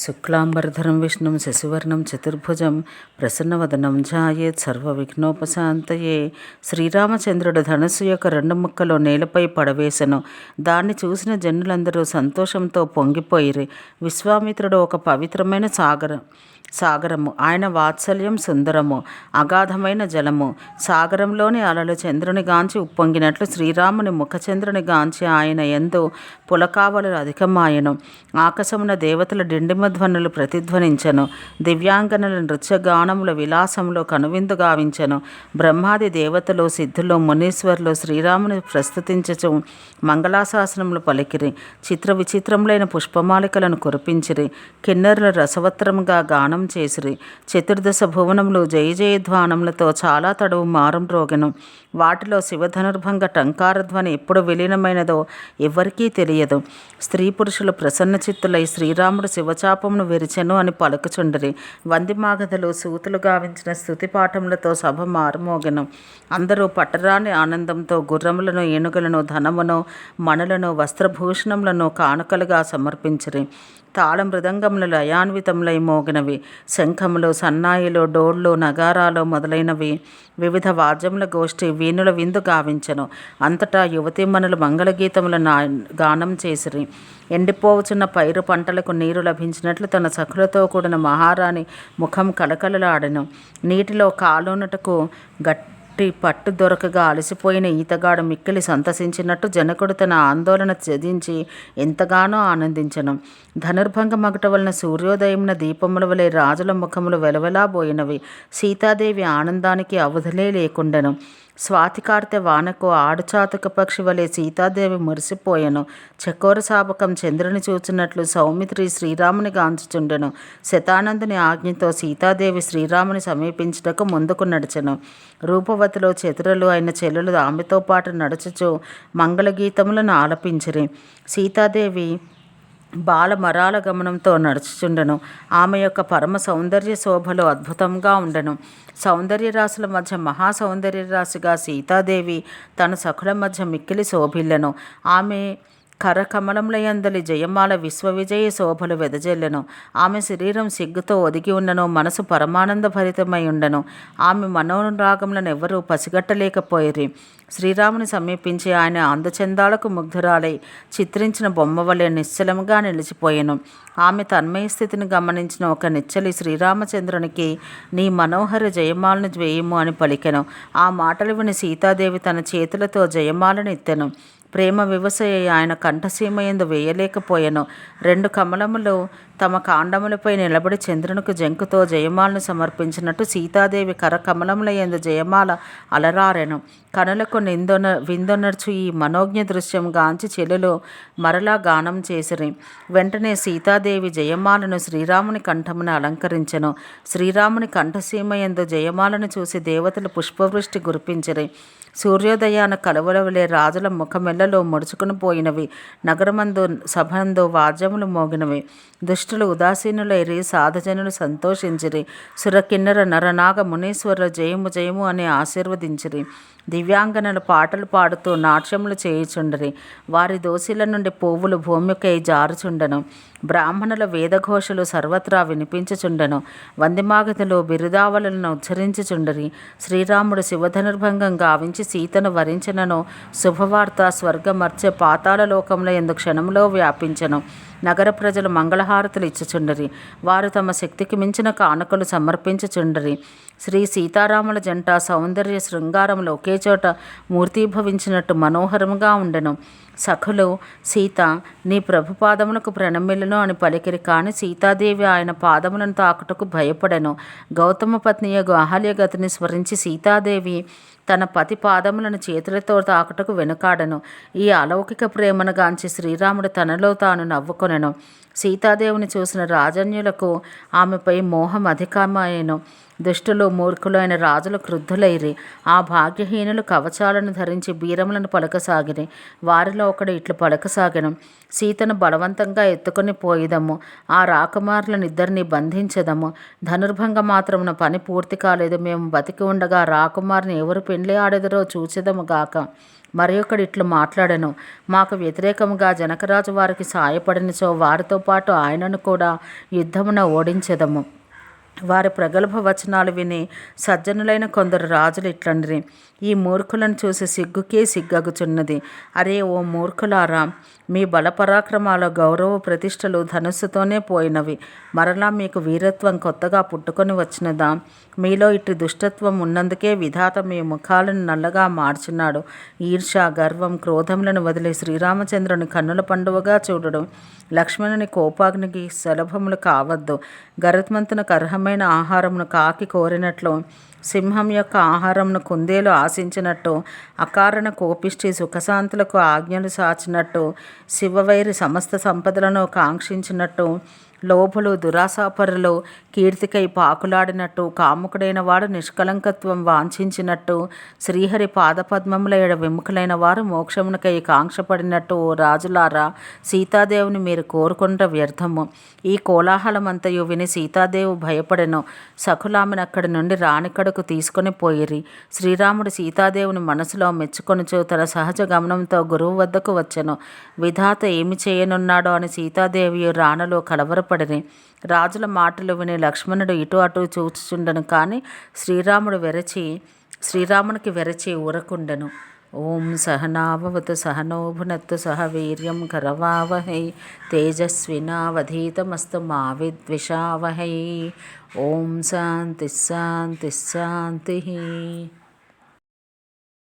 శుక్లాంబరధరం విష్ణుం శశివర్ణం చతుర్భుజం ప్రసన్నవదనం ధ్యాయేత్ సర్వవిఘ్నోపశాంతయే. శ్రీరామచంద్రుడు ధనుస్సు యొక్క 2 ముక్కలు నేలపై పడవేశను. దాన్ని చూసిన జనులందరూ సంతోషంతో పొంగిపోయిరి. విశ్వామిత్రుడు ఒక పవిత్రమైన సాగరము. ఆయన వాత్సల్యం సుందరము, అగాధమైన జలము. సాగరంలోని అలలు చంద్రుని గాంచి ఉప్పొంగినట్లు శ్రీరాముని ముఖచంద్రుని గాంచి ఆయన యందు పులకావలు అధికమాయను. ఆకాశమున దేవతల డిండిమధ్వనులు ప్రతిధ్వనించెను. దివ్యాంగనుల నృత్యగానముల విలాసములో కనువిందు గావించెను. బ్రహ్మాది దేవతలు, సిద్ధులు, మునీశ్వరులు శ్రీరాముని ప్రస్తుతించుచు మంగళాశాసనములు పలికిరి. చిత్ర విచిత్రములైన పుష్పమాలికలను కురిపించిరి. కిన్నెరులు రసవత్తరముగా గానం చేసిరి. చతుర్దశ భువనములు జయ జయధ్వానములతో చాలా తడువు మారుమ్రోగెను. వాటిలో శివధనుర్భంగ టంకారధ్వని ఎప్పుడు విలీనమైనదో ఎవ్వరికీ తెలియదు. స్త్రీ పురుషులు ప్రసన్న చిత్తులై శ్రీరాముడు శివచాపమును విరిచెను అని పలుకుచుండిరి. వందిమాగధులు సూతులు గావించిన స్తుతి పాఠములతో సభ మారుమోగెను. అందరూ పట్టరాని ఆనందంతో గుర్రములను, ఏనుగులను, ధనమును, మణులను, వస్త్రభూషణములను కానుకలుగా సమర్పించిరి. తాళ మృదంగములు లయాన్వితములై మోగినవి. శంఖములు, సన్నాయిలు, డోళ్ళు, నగారాలు మొదలైనవి వివిధ వాద్యముల గోష్ఠి వీణుల విందు గావించెను. అంతటా యువతీమణులు మంగళగీతముల గానం చేసిరి. ఎండిపోవచున్న పైరు పంటలకు నీరు లభించినట్లు తన సఖులతో కూడిన మహారాణి ముఖం కళకళలాడెను. నీటిలో కాలునటకు పట్టు దొరకగా అలసిపోయిన ఈతగాడు మిక్కిలి సంతసించినట్టు జనకుడు తన ఆందోళన త్యజించి ఎంతగానో ఆనందించెను. ధనుర్భంగ మగుట వలన సూర్యోదయమున దీపముల వలె రాజుల ముఖములు వెలవెలాబోయినవి. సీతాదేవి ఆనందానికి అవధులే లేకుండెను. స్వాతికార్తె వానకు ఆడుచాతక పక్షి వలె సీతాదేవి మురిసిపోయెను. చకోర సాబకం చంద్రుని చూచినట్లు సౌమిత్రి శ్రీరాముని గాంచుచుండెను. శతానందుని ఆజ్ఞతో సీతాదేవి శ్రీరాముని సమీపించుటకు ముందుకు నడిచెను. రూపవతిలో చతురులు అయిన చెల్లెలు ఆమెతో పాటు నడుచుచు మంగళగీతములను ఆలపించిరి. సీతాదేవి బాలమరాల గమనంతో నడుచుచుండెను. ఆమె యొక్క పరమ సౌందర్య శోభలు అద్భుతంగా ఉండెను. సౌందర్య రాశుల మధ్య మహాసౌందర్య రాశిగా సీతాదేవి తన సఖుల మధ్య మిక్కిలి శోభిల్లెను. ఆమె కరకమలములయందలి జయమాల విశ్వవిజయ శోభలు వెదజెల్లెను. ఆమె శరీరం సిగ్గుతో ఒదిగి ఉన్నను, మనసు పరమానంద భరితమై ఉండెను. ఆమె మనోరాగములను ఎవ్వరూ పసిగట్టలేకపోయిరి. శ్రీరాముని సమీపించి ఆయన అందచందాలకు ముగ్ధురాలై చిత్రించిన బొమ్మ వలె నిశ్చలముగా నిలిచిపోయెను. ఆమె తన్మయ స్థితిని గమనించిన ఒక నిచ్చలి శ్రీరామచంద్రునికి నీ మనోహర జయమాలను వేయము అని పలికెను. ఆ మాటలు విని సీతాదేవి తన చేతులతో జయమాలను ఎత్తెను. ప్రేమ వివసయ ఆయన కంఠసీమయందు వేయలేకపోయెను. 2 కమలములు తమ కాండములపై నిలబడి చంద్రునికి జంకుతో జయమాలను సమర్పించినట్టు సీతాదేవి కరకమలములయందు జయమాల అలరారెను. కనులకు విందొనర్చు ఈ మనోజ్ఞ దృశ్యం గాంచి చెలులు మరలా గానం చేసిరి. వెంటనే సీతాదేవి జయమాలను శ్రీరాముని కంఠమును అలంకరించెను. శ్రీరాముని కంఠసీమయందు జయమాలను చూసి దేవతలు పుష్పవృష్టి కురిపించిరి. సూర్యోదయాన కలువల వలె రాజుల ముఖమెల్లలో ముడుచుకుని పోయినవి. నగరమందు సభందు వాద్యములు మోగినవి. దుష్టులు ఉదాసీనులైరి, సాధజనులు సంతోషించిరి. సురకిన్నర నరనాగ మునీశ్వరులు జయము జయము అని ఆశీర్వదించిరి. దివ్యాంగనలు పాటలు పాడుతూ నాట్యములు చేయుచుండరి. వారి దోసిల నుండి పువ్వులు భూమికై జారుచుండెను. బ్రాహ్మణుల వేదఘోషలు సర్వత్రా వినిపించుచుండెను. వందిమాగధులు బిరుదావలను ఉచ్చరించుచుండరి. శ్రీరాముడు శివధనుర్భంగం గావించి సీతను వరించినను శుభవార్త స్వర్గమర్చె పాతాళ లోకముల యందు క్షణములో వ్యాపించెను. నగర ప్రజలు మంగళహారతులు ఇచ్చుచుండరి. వారు తమ శక్తికి మించిన కానుకలు సమర్పించుచుండరి. శ్రీ సీతారాముల జంట సౌందర్య శృంగారములు ఒకే చోట మూర్తీభవించినట్టు మనోహరముగా ఉండెను. సఖులు సీత నీ ప్రభు పాదములకు ప్రణమిల్లును అని పలికిరి. కాని సీతాదేవి ఆయన పాదములను తాకుటకు భయపడెను. గౌతమ పత్నియగు అహల్యగతిని స్మరించి సీతాదేవి తన పతి పాదములను చేతులతో తాకుటకు వెనుకాడెను. ఈ అలౌకిక ప్రేమను గాంచి శ్రీరాముడు తనలో తాను నవ్వుకొనెను. సీతాదేవిని చూసిన రాజన్యులకు ఆమెపై మోహం అధికమాయెను. దుష్టులు మూర్ఖులైన రాజులు క్రుద్ధులైరి. ఆ భాగ్యహీనులు కవచాలను ధరించి బీరములను పలకసాగిరి. వారిలో ఒకడు ఇట్లు పలకసాగెను, సీతను బలవంతంగా ఎత్తుకొని పోయిదము, ఆ రాకుమారులనిద్దరిని బంధించదము. ధనుర్భంగ మాత్రమున పని పూర్తి కాలేదు. మేము బతికి ఉండగా రాకుమారిని ఎవరు పెండ్లి ఆడెదరో చూచెదము గాక. మరి ఒకడు ఇట్లు మాట్లాడెను, మాకు వ్యతిరేకముగా జనకరాజు వారికి సాయపడినచో వారితో పాటు ఆయనను కూడా యుద్ధమున ఓడించెదము. వారి ప్రగల్భ వచనాలు విని సజ్జనులైన కొందరు రాజులు ఇట్లనిరి, ఈ మూర్ఖులను చూసి సిగ్గుకే సిగ్గగుచున్నది. అరే ఓ మూర్ఖులారా, మీ బలపరాక్రమాల గౌరవ ప్రతిష్టలు ధనుస్సుతోనే పోయినవి. మరలా మీకు వీరత్వం కొత్తగా పుట్టుకొని వచ్చినదా? మీలో ఇటు దుష్టత్వం ఉన్నందుకే విధాత మీ ముఖాలను నల్లగా మార్చినాడు. ఈర్ష, గర్వం, క్రోధములను వదిలి శ్రీరామచంద్రుని కన్నుల పండువగా చూడడు. లక్ష్మణుని కోపాగ్నికి సులభములు కావద్దు. గరుత్మంతునకు అర్హమైన ఆహారమును కాకి కోరినట్లు, సింహం యొక్క ఆహారమును కుందేలు ఆశించినట్టు, అకారణ కోపిష్టి సుఖశాంతులకు ఆజ్ఞలు సాచినట్టు, శివవైరి సమస్త సంపదలను కాంక్షించినట్టు, లోభులు దురాశాపరులు కీర్తికై పాకులాడినట్టు, కాముకుడైన వాడు నిష్కలంకత్వం వాంఛించినట్టు, శ్రీహరి పాదపద్మముల ఎడ విముఖులైన వారు మోక్షమునకై కాంక్షపడినట్టు, ఓ రాజులారా, సీతాదేవుని మీరు కోరుకొనుట వ్యర్థము. ఈ కోలాహలమంతయు విని సీతాదేవి భయపడెను. సఖులామెను అక్కడి నుండి రాణికడకు తీసుకొని పోయిరి. శ్రీరాముడు సీతాదేవుని మనసులో మెచ్చుకొనుచు తన సహజ గమనంతో గురువు వద్దకు వచ్చెను. విధాత ఏమి చేయనున్నాడో అని సీతాదేవియు రాణులు కలవరపడిరి. రాజుల మాటలు విని లక్ష్మణుడు ఇటు అటు చూచుచుండెను, కానీ శ్రీరామునికి వెరచి ఊరకుండెను. ఓం సహనావవతు సహనో భునత్తు సహ వీర్యం కరవావహై తేజస్వినావధీతమస్తు మా విద్విషావహై. ఓం శాంతి శాంతి శాంతి.